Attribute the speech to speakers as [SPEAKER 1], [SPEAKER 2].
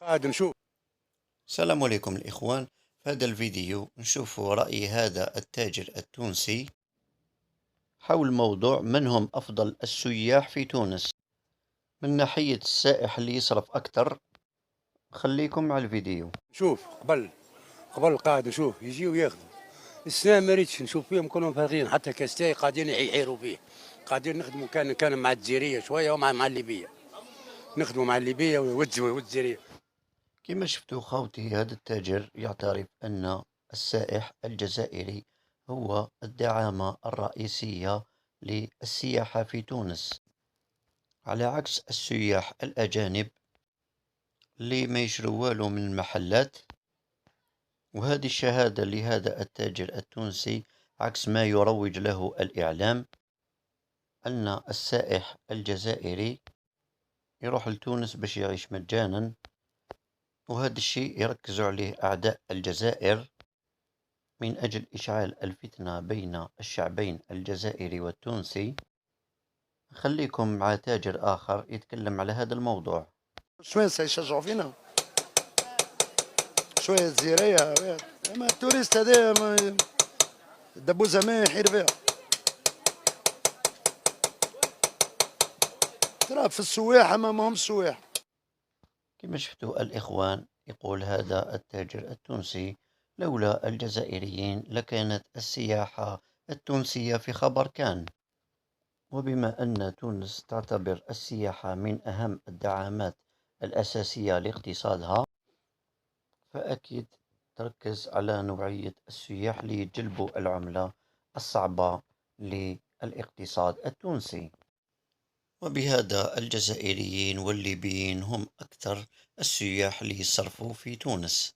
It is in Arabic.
[SPEAKER 1] قاعد نشوف.
[SPEAKER 2] السلام عليكم الإخوان. في هذا الفيديو نشوف رأي هذا التاجر التونسي حول موضوع من هم أفضل السياح في تونس من ناحية السائح اللي يصرف أكثر. خليكم مع الفيديو.
[SPEAKER 1] نشوف قبل قاعد نشوف يجي وياخذوا. السنة ما ريتش نشوف فيهم كلهم فارغين، حتى كاستاي قاعدين يحيروا فيه. قاعدين نخدموا كان مع الجزيرية شوية ومع الليبية. نخدموا مع الليبية والجزيرية.
[SPEAKER 2] كما شفتوا خوتي، هذا التاجر يعترف أن السائح الجزائري هو الدعامة الرئيسية للسياحة في تونس، على عكس السياح الأجانب اللي ما يشروا والو من المحلات. وهذه الشهادة لهذا التاجر التونسي عكس ما يروج له الإعلام، أن السائح الجزائري يروح لتونس باش يعيش مجانا، وهذا الشيء يركز عليه أعداء الجزائر من أجل إشعال الفتنة بين الشعبين الجزائري والتونسي. خليكم مع تاجر آخر يتكلم على هذا الموضوع.
[SPEAKER 3] شوية سيشجعوا فينا، شوية زيرية. اما التوريست هذا الدبوزة ما يحير فيها. ترى في السواح اما ما هم السواح.
[SPEAKER 2] كما شفتوا الإخوان، يقول هذا التاجر التونسي: لولا الجزائريين لكانت السياحة التونسية في خبر كان. وبما أن تونس تعتبر السياحة من أهم الدعامات الأساسية لاقتصادها، فأكيد تركز على نوعية السياح ليجلبوا العملة الصعبة للاقتصاد التونسي. وبهذا الجزائريين والليبيين هم أكثر السياح اللي يصرفوا في تونس.